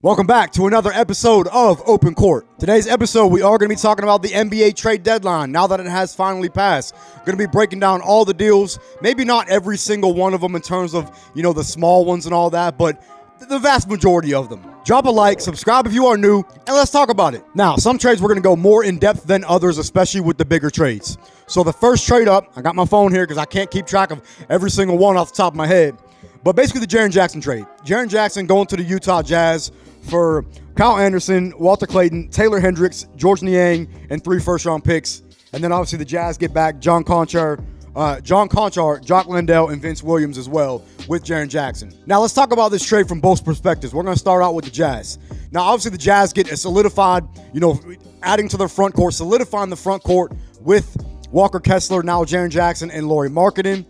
Welcome back to another episode of Open Court. Today's episode, we are going to be talking about the NBA trade deadline now that it has finally passed. Going to be breaking down all the deals, maybe not every single one of them in terms of, the small ones and all that, but the vast majority of them. Drop a like, subscribe if you are new, and let's talk about it. Now, some trades we're going to go more in depth than others, especially with the bigger trades. So the first trade up, I got my phone here because I can't keep track of every single one off the top of my head, but basically the Jaren Jackson trade. Jaren Jackson going to the Utah Jazz for Kyle Anderson, Walter Clayton, Taylor Hendricks, George Niang, and 3 first-round picks. And then obviously the Jazz get back John Conchar, Jock Landale, and Vince Williams as well with Jaren Jackson. Now let's talk about this trade from both perspectives. We're going to start out with the Jazz. Now obviously the Jazz get a solidified, adding to their front court, solidifying the front court with Walker Kessler, now Jaren Jackson, and Lauri Markkanen.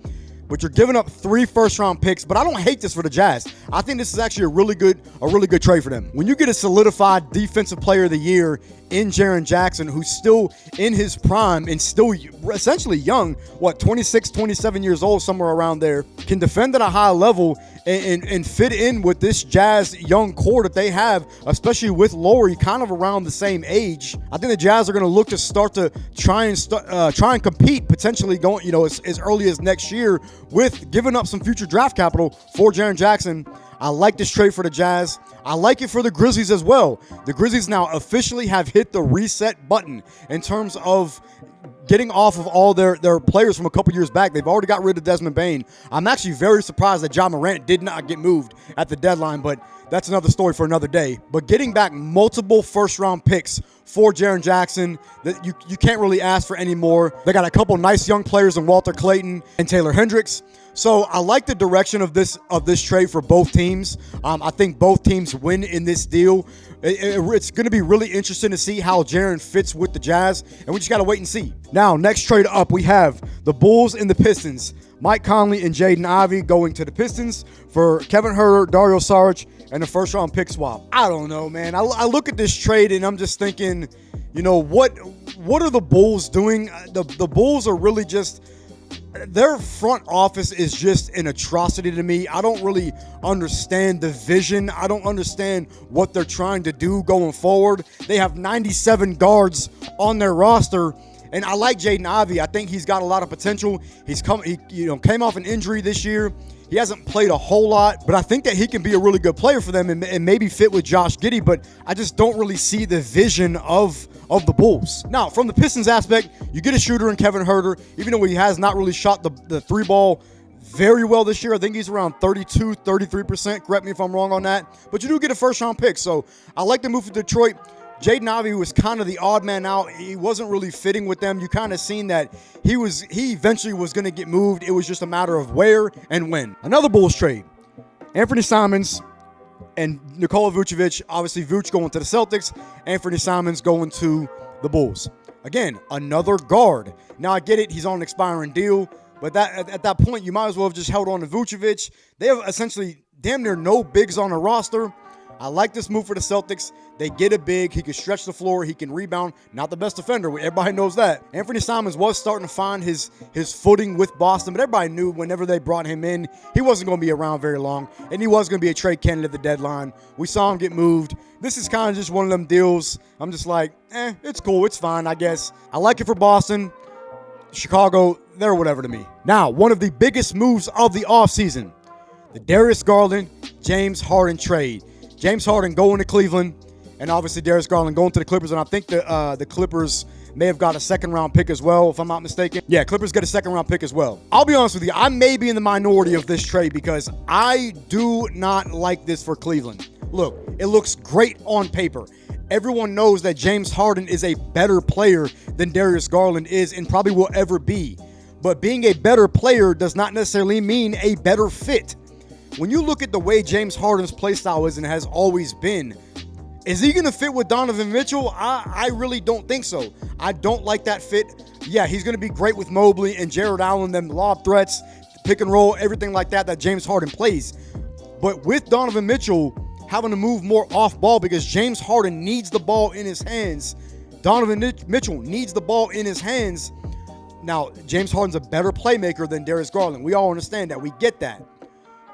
But you're giving up 3 first-round picks. But I don't hate this for the Jazz. I think this is actually a really good trade for them. When you get a solidified defensive player of the year in Jaren Jackson, who's still in his prime and still essentially young, 26, 27 years old, somewhere around there, can defend at a high level and fit in with this Jazz young core that they have, especially with Lauri kind of around the same age. I think the Jazz are going to look to start to try and compete, potentially going, as early as next year, with giving up some future draft capital for Jaren Jackson. I like this trade for the Jazz. I like it for the Grizzlies as well. The Grizzlies now officially have hit the reset button in terms of getting off of all their players from a couple years back. They've already got rid of Desmond Bane. I'm actually very surprised that Ja Morant did not get moved at the deadline, but that's another story for another day. But getting back multiple first-round picks for Jaren Jackson, that you can't really ask for any more. They got a couple nice young players in Walter Clayton and Taylor Hendricks. So I like the direction of this trade for both teams. I think both teams win in this deal. It's going to be really interesting to see how Jaren fits with the Jazz, and we just got to wait and see. Now, next trade up, we have the Bulls and the Pistons. Mike Conley and Jaden Ivey going to the Pistons for Kevin Huerter, Dario Saric, and a first-round pick swap. I don't know, man. I look at this trade, and I'm just thinking, what are the Bulls doing? The Bulls are really just... Their front office is just an atrocity to me. I don't really understand the vision. I don't understand what they're trying to do going forward. They have 97 guards on their roster, and I like Jaden Ivey. I think he's got a lot of potential. He came off an injury this year. He hasn't played a whole lot, but I think that he can be a really good player for them and maybe fit with Josh Giddey, but I just don't really see the vision of the Bulls. Now, from the Pistons aspect, you get a shooter in Kevin Huerter, even though he has not really shot the 3 ball very well this year. I think he's around 32, 33%. Correct me if I'm wrong on that. But you do get a first-round pick, so I like the move for Detroit. Jaden Ivey was kind of the odd man out. He wasn't really fitting with them. You kind of seen that he eventually was going to get moved. It was just a matter of where and when. Another Bulls trade. Anthony Simons and Nikola Vucevic. Obviously, Vuce going to the Celtics. Anthony Simons going to the Bulls. Again, another guard. Now, I get it. He's on an expiring deal. But at that point, you might as well have just held on to Vucevic. They have essentially damn near no bigs on the roster. I like this move for the Celtics. They get a big. He can stretch the floor. He can rebound. Not the best defender. Everybody knows that. Anthony Simons was starting to find his footing with Boston, but everybody knew whenever they brought him in, he wasn't going to be around very long, and he was going to be a trade candidate at the deadline. We saw him get moved. This is kind of just one of them deals. I'm just like, it's cool. It's fine, I guess. I like it for Boston. Chicago, they're whatever to me. Now, one of the biggest moves of the offseason, the Darius Garland, James Harden trade. James Harden going to Cleveland, and obviously Darius Garland going to the Clippers, and I think the Clippers may have got a second-round pick as well, if I'm not mistaken. Yeah, Clippers get a second-round pick as well. I'll be honest with you, I may be in the minority of this trade because I do not like this for Cleveland. Look, it looks great on paper. Everyone knows that James Harden is a better player than Darius Garland is and probably will ever be. But being a better player does not necessarily mean a better fit. When you look at the way James Harden's play style is and has always been, is he going to fit with Donovan Mitchell? I really don't think so. I don't like that fit. Yeah, he's going to be great with Mobley and Jared Allen, them lob threats, pick and roll, everything like that James Harden plays. But with Donovan Mitchell having to move more off ball because James Harden needs the ball in his hands, Donovan Mitchell needs the ball in his hands. Now, James Harden's a better playmaker than Darius Garland. We all understand that. We get that.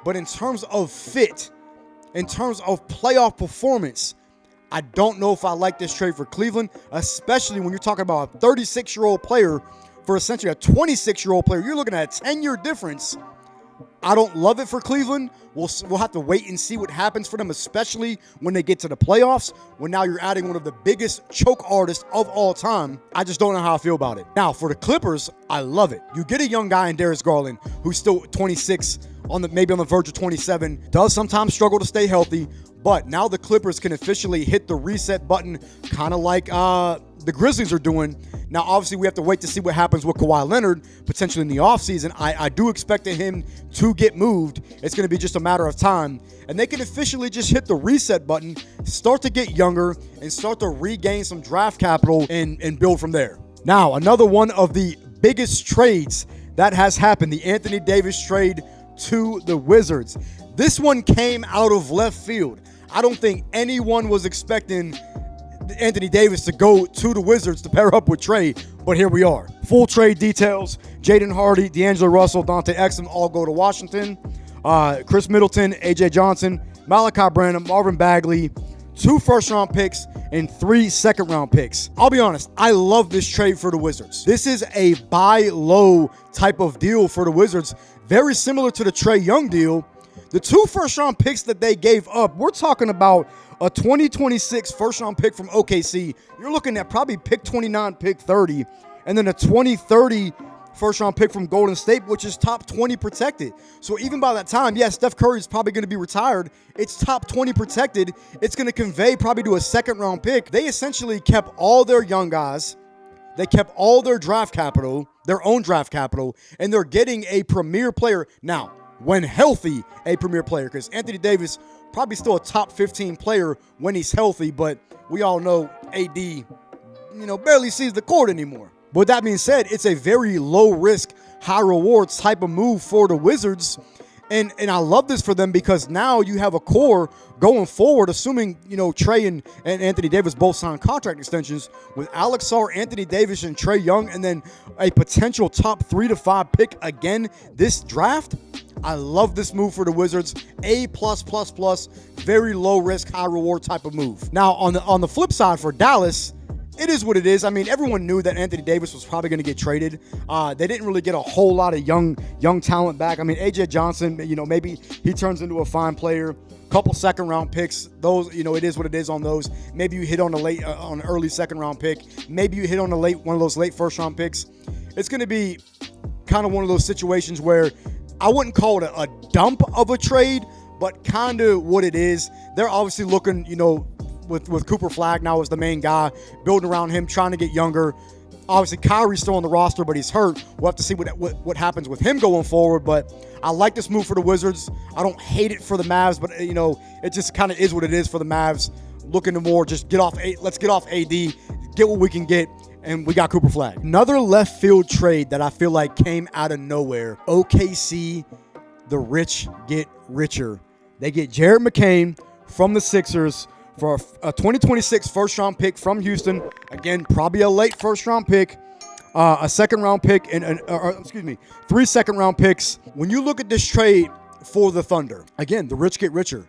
But in terms of fit, in terms of playoff performance, I don't know if I like this trade for Cleveland, especially when you're talking about a 36-year-old player for essentially a 26-year-old player. You're looking at a 10-year difference. I don't love it for Cleveland. We'll have to wait and see what happens for them, especially when they get to the playoffs, when now you're adding one of the biggest choke artists of all time. I just don't know how I feel about it. Now, for the Clippers, I love it. You get a young guy in Darius Garland who's still 26, maybe on the verge of 27, does sometimes struggle to stay healthy, but now the Clippers can officially hit the reset button, kind of like the Grizzlies are doing. Now, obviously, we have to wait to see what happens with Kawhi Leonard, potentially in the offseason. I do expect him to get moved. It's going to be just a matter of time. And they can officially just hit the reset button, start to get younger, and start to regain some draft capital and build from there. Now, another one of the biggest trades that has happened, the Anthony Davis trade to the Wizards. This one came out of left field. I don't think anyone was expecting Anthony Davis to go to the Wizards to pair up with Trey, but here we are. Full trade details: Jaden Hardy, D'Angelo Russell, Dante Exum all go to Washington. Chris Middleton, AJ Johnson, Malachi Branham, Marvin Bagley, 2 first-round picks, and 3 second-round picks. I'll be honest, I love this trade for the Wizards. This is a buy low type of deal for the Wizards, very similar to the Trae Young deal. The 2 first-round picks that they gave up, we're talking about a 2026 first-round pick from OKC. You're looking at probably pick 29, pick 30, and then a 2030 first-round pick from Golden State, which is top 20 protected. So even by that time, yes, Steph Curry is probably going to be retired. It's top 20 protected. It's going to convey probably to a second-round pick. They essentially kept all their young guys. They kept all their draft capital, their own draft capital, and they're getting a premier player. Now, when healthy, a premier player, because Anthony Davis probably still a top 15 player when he's healthy, but we all know AD, barely sees the court anymore. But with that being said, it's a very low risk, high reward type of move for the Wizards. And I love this for them because now you have a core going forward, assuming, Trey and Anthony Davis both signed contract extensions with Alex Sarr, Anthony Davis, and Trae Young, and then a potential top 3 to 5 pick again this draft. I love this move for the Wizards. A+++, very low risk, high reward type of move. Now, on the flip side for Dallas, it is what it is. I mean, everyone knew that Anthony Davis was probably going to get traded. They didn't really get a whole lot of young talent back. I mean, AJ Johnson, maybe he turns into a fine player. Couple second-round picks. Those, it is what it is on those. Maybe you hit on an early second-round pick. Maybe you hit on one of those late first-round picks. It's going to be kind of one of those situations where I wouldn't call it a dump of a trade, but kind of what it is. They're obviously looking, with Cooper Flagg now as the main guy, building around him, trying to get younger. Obviously, Kyrie's still on the roster, but he's hurt. We'll have to see what happens with him going forward, but I like this move for the Wizards. I don't hate it for the Mavs, but, it just kind of is what it is for the Mavs. Looking to more just let's get off AD, get what we can get, and we got Cooper Flagg. Another left field trade that I feel like came out of nowhere. OKC, the rich get richer. They get Jared McCain from the Sixers for a 2026 first-round pick from Houston. Again, probably a late first-round pick, a second-round pick, and 3 second-round picks. When you look at this trade for the Thunder, again, the rich get richer.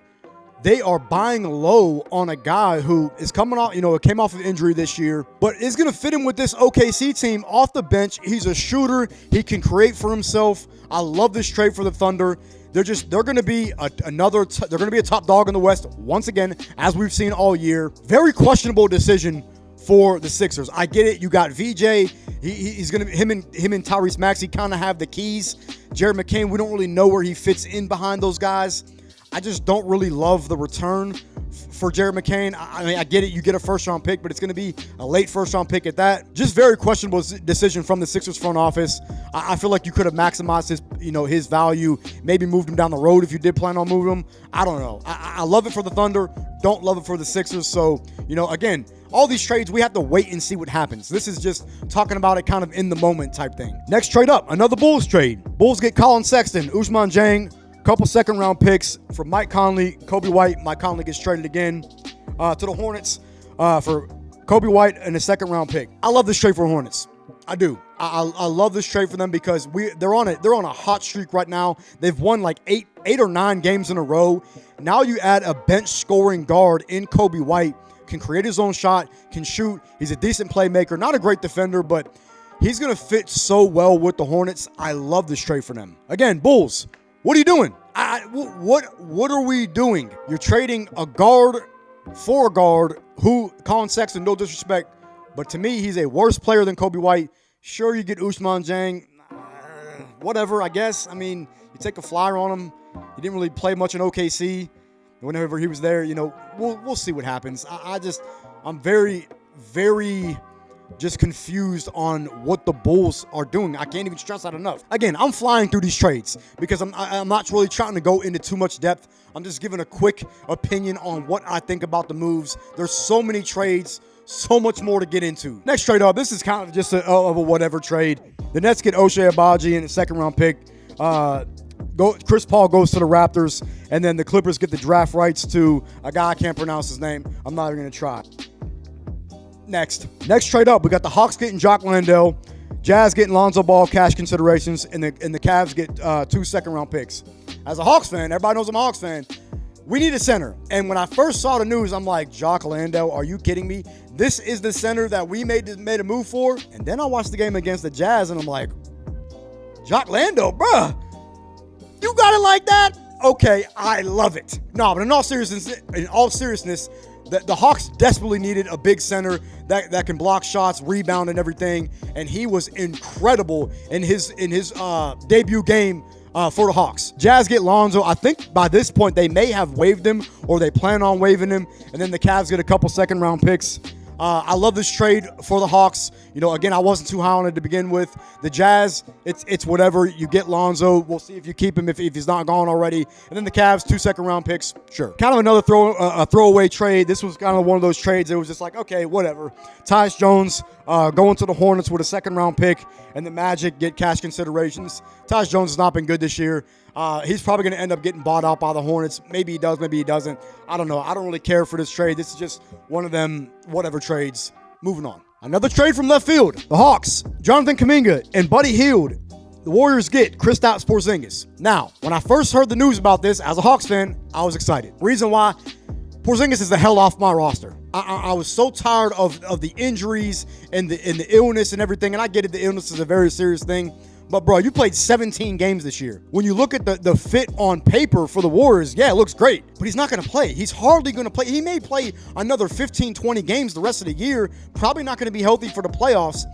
They are buying low on a guy who is coming off, came off of injury this year, but is going to fit in with this OKC team off the bench. He's a shooter. He can create for himself. I love this trade for the Thunder. They're going to be they're going to be a top dog in the West once again, as we've seen all year. Very questionable decision for the Sixers. I get it. You got VJ. He's going to him and Tyrese Maxey kind of have the keys. Jared McCain, we don't really know where he fits in behind those guys. I just don't really love the return for Jared McCain. I mean, I get it. You get a first-round pick, but it's going to be a late first-round pick at that. Just very questionable decision from the Sixers front office. I feel like you could have maximized his value, maybe moved him down the road if you did plan on moving him. I don't know. I love it for the Thunder. Don't love it for the Sixers. So, again, all these trades, we have to wait and see what happens. This is just talking about it kind of in the moment type thing. Next trade up, another Bulls trade. Bulls get Colin Sexton, Ousmane Dieng, couple second-round picks for Mike Conley, Kobe White. Mike Conley gets traded again to the Hornets for Kobe White and a second-round pick. I love this trade for Hornets. I do. I love this trade for them because they're on a hot streak right now. They've won like eight 8 or 9 games in a row. Now you add a bench scoring guard in Kobe White, can create his own shot, can shoot. He's a decent playmaker, not a great defender, but he's going to fit so well with the Hornets. I love this trade for them. Again, Bulls, what are you doing? What are we doing? You're trading a guard for a guard who, Colin Sexton, no disrespect, but to me, he's a worse player than Kobe White. Sure, you get Ousmane Dieng, whatever, I guess. I mean, you take a flyer on him. He didn't really play much in OKC. Whenever he was there, we'll see what happens. I'm very, very just confused on what the Bulls are doing. I can't even stress that enough. Again, I'm flying through these trades because I'm not really trying to go into too much depth. I'm just giving a quick opinion on what I think about the moves. There's so many trades, so much more to get into. Next trade up, this is kind of just a whatever trade. The Nets get Ochai Agbaji in a second-round pick. Chris Paul goes to the Raptors, and then the Clippers get the draft rights to a guy I can't pronounce his name. I'm not even going to try. Next trade up, we got the Hawks getting Jock Landale, Jazz getting Lonzo Ball cash considerations, and the Cavs get 2 second-round picks. As a Hawks fan, everybody knows I'm a Hawks fan, we need a center. And when I first saw the news, I'm like, Jock Landale, are you kidding me? This is the center that we made a move for? And then I watched the game against the Jazz, and I'm like, Jock Landale, bruh. You got it like that? Okay, I love it. No, but in all seriousness, the Hawks desperately needed a big center that can block shots, rebound, and everything. And he was incredible in his debut game for the Hawks. Jazz get Lonzo. I think by this point they may have waived him, or they plan on waiving him. And then the Cavs get a couple second-round picks. I love this trade for the Hawks. Again, I wasn't too high on it to begin with. The Jazz, it's whatever. You get Lonzo. We'll see if you keep him if he's not gone already. And then the Cavs, 2 second-round picks. Sure. Kind of another throwaway trade. This was kind of one of those trades. It was just like, okay, whatever. Tyus Jones going to the Hornets with a second-round pick, and the Magic get cash considerations. Tyus Jones has not been good this year. He's probably going to end up getting bought out by the Hornets. Maybe he does, maybe he doesn't. I don't know. I don't really care for this trade. This is just one of them whatever trades. Moving on. Another trade from left field. The Hawks, Jonathan Kuminga and Buddy Hield. The Warriors get Kristaps Porzingis. Now, when I first heard the news about this, as a Hawks fan, I was excited. Reason why? Porzingis is the hell off my roster. I was so tired of the injuries and the illness and everything. And I get it, the illness is a very serious thing. But, bro, you played 17 games this year. When you look at the fit on paper for the Warriors, yeah, it looks great. But he's not going to play. He's hardly going to play. He may play another 15, 20 games the rest of the year. Probably not going to be healthy for the playoffs.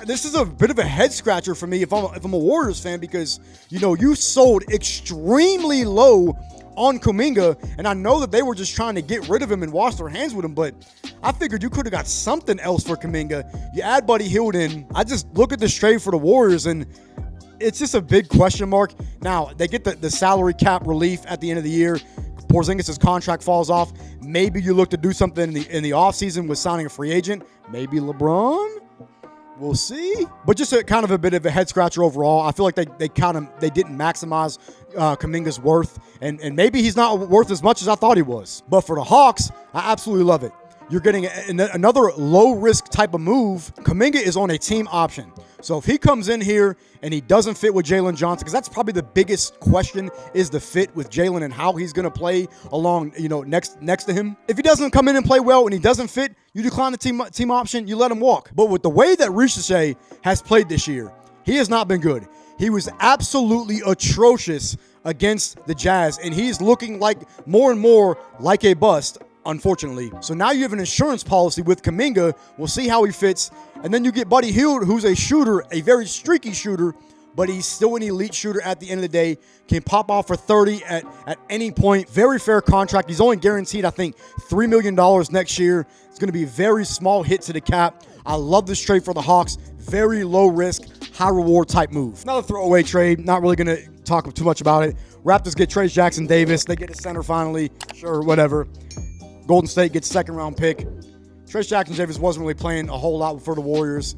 This is a bit of a head-scratcher for me if I'm a Warriors fan because, you sold extremely low on Kuminga, and I know that they were just trying to get rid of him and wash their hands with him, but I figured you could have got something else for Kuminga. You add Buddy Hield in. I just look at this trade for the Warriors, and it's just a big question mark. Now, they get the salary cap relief at the end of the year. Porzingis' contract falls off. Maybe you look to do something in the offseason with signing a free agent. Maybe LeBron? We'll see. But just kind of a bit of a head scratcher overall. I feel like they didn't maximize Kuminga's worth, and maybe he's not worth as much as I thought he was. But for the Hawks, I absolutely love it. You're getting another low-risk type of move. Kuminga is on a team option. So if he comes in here and he doesn't fit with Jalen Johnson, because that's probably the biggest question is the fit with Jalen and how he's going to play along, next to him. If he doesn't come in and play well and he doesn't fit, you decline the team option, you let him walk. But with the way that Ricochet has played this year, he has not been good. He was absolutely atrocious against the Jazz, and he's looking like more and more like a bust, unfortunately. So now you have an insurance policy with Kuminga. We'll see how he fits. And then you get Buddy Hield, who's a shooter, a very streaky shooter, but he's still an elite shooter at the end of the day. Can pop off for 30 at any point. Very fair contract. He's only guaranteed, I think, $3 million next year. It's going to be a very small hit to the cap. I love this trade for the Hawks. Very low risk, high reward type move. Another throwaway trade. Not really going to talk too much about it. Raptors get Trayce Jackson-Davis. They get a center finally. Sure, whatever. Golden State gets second round pick. Trayce Jackson-Davis wasn't really playing a whole lot for the Warriors.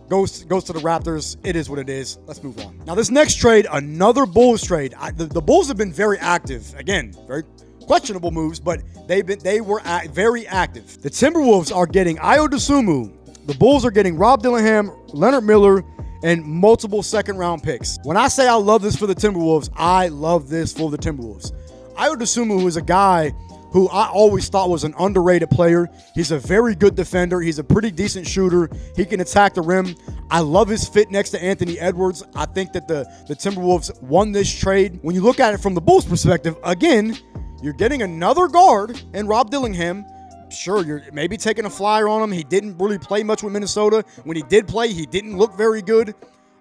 Goes to the Raptors. It is what it is. Let's move on. Now this next trade, another Bulls trade. The Bulls have been very active. Again, very questionable moves, but they were very active. The Timberwolves are getting Ayo Dosunmu. The Bulls are getting Rob Dillingham, Leonard Miller, and multiple second-round picks. When I say I love this for the Timberwolves, I love this for the Timberwolves. Ayo Dosunmu is a guy who I always thought was an underrated player. He's a very good defender. He's a pretty decent shooter. He can attack the rim. I love his fit next to Anthony Edwards. I think that the Timberwolves won this trade. When you look at it from the Bulls' perspective, again, you're getting another guard in Rob Dillingham. Sure, you're maybe taking a flyer on him. He didn't really play much with Minnesota. When he did play, he didn't look very good.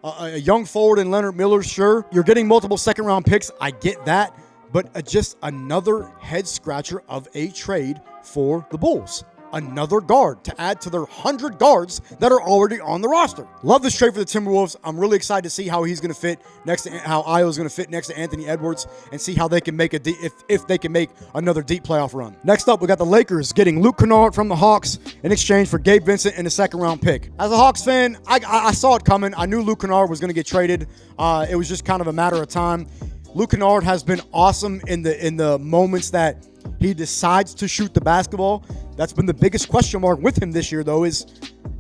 A young forward in Leonard Miller, sure. You're getting multiple second-round picks. I get that. But just another head-scratcher of a trade for the Bulls. Another guard to add to their 100 guards that are already on the roster. Love this trade for the Timberwolves. I'm really excited to see how he's going to fit next to how Ayo's going to fit next to Anthony Edwards and see how they can make if they can make another deep playoff run. Next up, we got the Lakers getting Luke Kennard from the Hawks in exchange for Gabe Vincent and a second-round pick. As a Hawks fan, I saw it coming. I knew Luke Kennard was going to get traded. It was just kind of a matter of time. Luke Kennard has been awesome in the moments that he decides to shoot the basketball. That's been the biggest question mark with him this year, though, is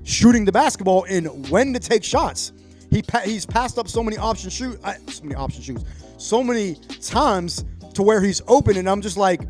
shooting the basketball and when to take shots. He's passed up so many so many times to where he's open, and I'm just like,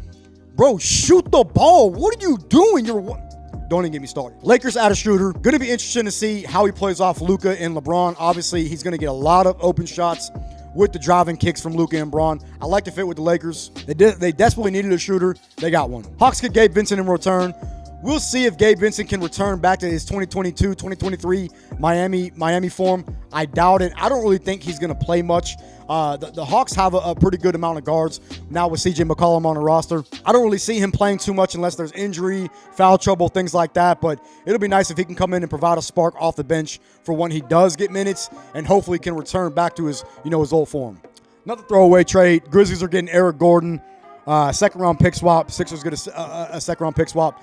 bro, shoot the ball. What are you doing? Don't even get me started. Lakers add a shooter. Going to be interesting to see how he plays off Luka and LeBron. Obviously, he's going to get a lot of open shots with the driving kicks from Luka and Braun. I like to fit with the Lakers. They desperately needed a shooter. They got one. Hawks get Gabe Vincent in return. We'll see if Gabe Vincent can return back to his 2022, 2023 Miami form. I doubt it. I don't really think he's going to play much. The Hawks have a pretty good amount of guards now with CJ McCollum on the roster. I don't really see him playing too much unless there's injury, foul trouble, things like that. But it'll be nice if he can come in and provide a spark off the bench for when he does get minutes and hopefully can return back to his old form. Another throwaway trade. Grizzlies are getting Eric Gordon, second-round pick swap. Sixers get a second-round pick swap.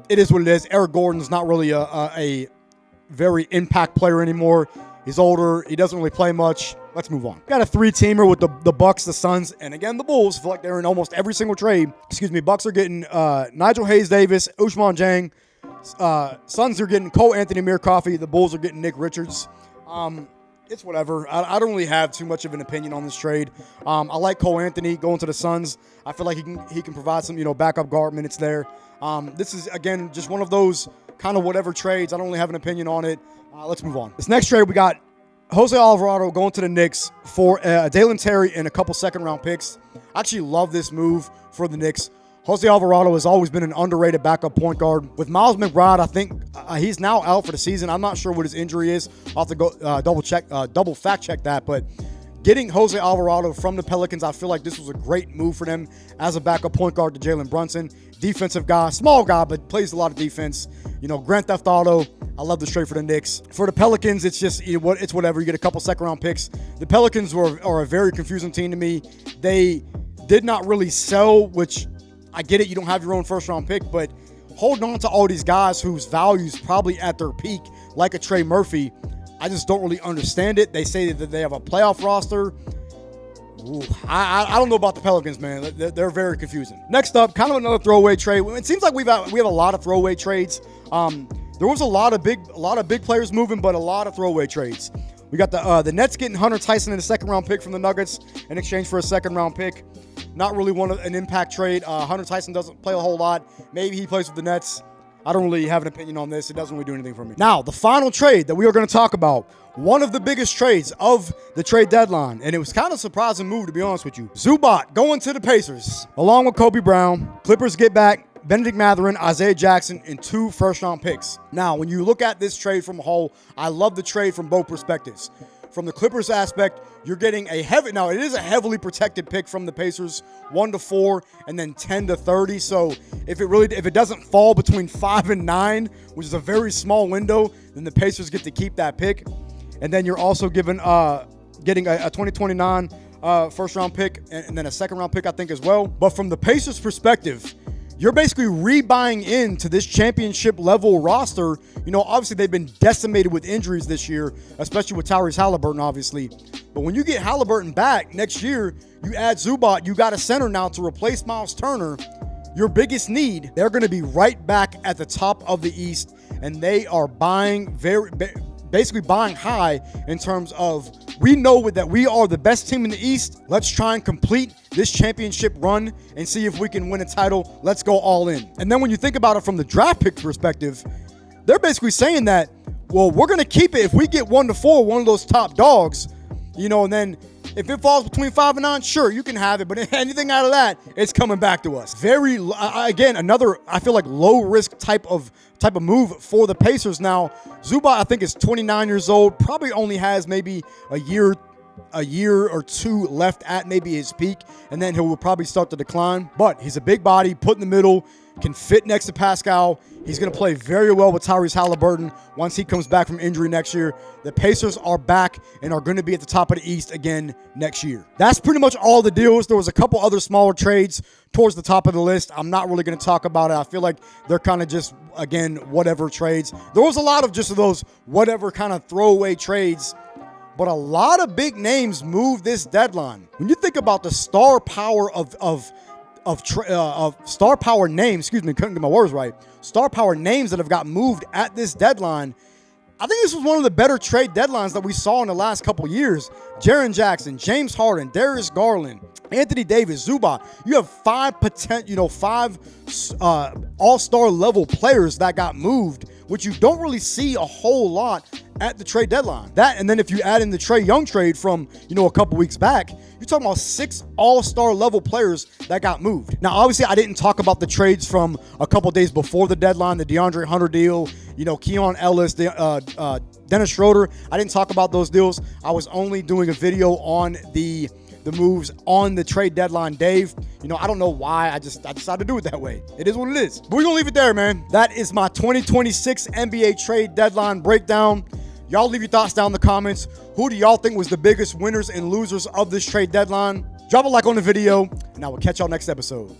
It is what it is. Eric Gordon's not really a very impact player anymore. He's older. He doesn't really play much. Let's move on. Got a three-teamer with the Bucks, the Suns, and again, the Bulls. I feel like they're in almost every single trade. Bucks are getting Nigel Hayes-Davis, Ousmane Dieng. Suns are getting Cole Anthony Coffey. The Bulls are getting Nick Richards. It's whatever. I don't really have too much of an opinion on this trade. I like Cole Anthony going to the Suns. I feel like he can provide some backup guard minutes there. This is, again, just one of those kind of whatever trades. I don't really have an opinion on it. Let's move on. This next trade, we got Jose Alvarado going to the Knicks for Dalen Terry and a couple second-round picks. I actually love this move for the Knicks. Jose Alvarado has always been an underrated backup point guard. With Miles McBride, I think he's now out for the season. I'm not sure what his injury is. I'll have to go double fact check that. But getting Jose Alvarado from the Pelicans, I feel like this was a great move for them as a backup point guard to Jalen Brunson. Defensive guy, small guy, but plays a lot of defense. Grand Theft Auto. I love this trade for the Knicks. For the Pelicans, it's just it's whatever. You get a couple second-round picks. The Pelicans are a very confusing team to me. They did not really sell, which I get it. You don't have your own first-round pick, but holding on to all these guys whose value's probably at their peak, like a Trey Murphy, I just don't really understand it. They say that they have a playoff roster. Ooh, I don't know about the Pelicans, man. They're very confusing. Next up, kind of another throwaway trade. It seems like we have a lot of throwaway trades. There was a lot of big players moving, but a lot of throwaway trades. We got the Nets getting Hunter Tyson and a second-round pick from the Nuggets in exchange for a second-round pick. Not really an impact trade. Hunter Tyson doesn't play a whole lot. Maybe he plays with the Nets. I don't really have an opinion on this. It doesn't really do anything for me. Now, the final trade that we are going to talk about, one of the biggest trades of the trade deadline, and it was kind of a surprising move, to be honest with you. Zubac going to the Pacers, along with Kobe Brown. Clippers get back Benedict Mathurin, Isaiah Jackson, and 2 first-round picks. Now, when you look at this trade from a whole, I love the trade from both perspectives. From the Clippers aspect, you're getting it is a heavily protected pick from the Pacers, 1 to 4, and then 10 to 30. So if it doesn't fall between 5 and 9, which is a very small window, then the Pacers get to keep that pick. And then you're also getting a 2029 first-round pick and then a second-round pick, I think, as well. But from the Pacers' perspective, you're basically rebuying into this championship level roster. Obviously they've been decimated with injuries this year, especially with Tyrese Halliburton, obviously. But when you get Halliburton back next year, you add Zubac, you got a center now to replace Miles Turner. Your biggest need, they're going to be right back at the top of the East, and they are buying basically buying high in terms of, we know that we are the best team in the East. Let's try and complete this championship run and see if we can win a title. Let's go all in. And then when you think about it from the draft pick perspective, they're basically saying that, well, we're going to keep it if we get 1 to 4, one of those top dogs, and then if it falls between 5 and 9, sure, you can have it. But anything out of that, it's coming back to us. Again, another, I feel like, low risk type of move for the Pacers. Now, Zubac, I think, is 29 years old, probably only has maybe a year or two left at maybe his peak, and then he will probably start to decline. But he's a big body, put in the middle, can fit next to Pascal. He's going to play very well with Tyrese Halliburton once he comes back from injury next year. The Pacers are back and are going to be at the top of the East again next year. That's pretty much all the deals. There was a couple other smaller trades towards the top of the list. I'm not really going to talk about it. I feel like they're kind of just, again, whatever trades. There was a lot of just those whatever kind of throwaway trades, but a lot of big names moved this deadline. When you think about the star power of star power names, couldn't get my words right, star power names that have got moved at this deadline, I think this was one of the better trade deadlines that we saw in the last couple years. Jaren Jackson, James Harden, Darius Garland, Anthony Davis, Zubac. You have five all-star level players that got moved, which you don't really see a whole lot at the trade deadline. That, and then if you add in the Trae Young trade from, a couple weeks back, you're talking about 6 all-star level players that got moved. Now, obviously, I didn't talk about the trades from a couple days before the deadline, the DeAndre Hunter deal, Keon Ellis, Dennis Schroeder. I didn't talk about those deals. I was only doing a video on the moves on the trade deadline, Dave. I don't know why. I decided to do it that way. It is what it is. But we're going to leave it there, man. That is my 2026 NBA trade deadline breakdown. Y'all leave your thoughts down in the comments. Who do y'all think was the biggest winners and losers of this trade deadline? Drop a like on the video, and I will catch y'all next episode.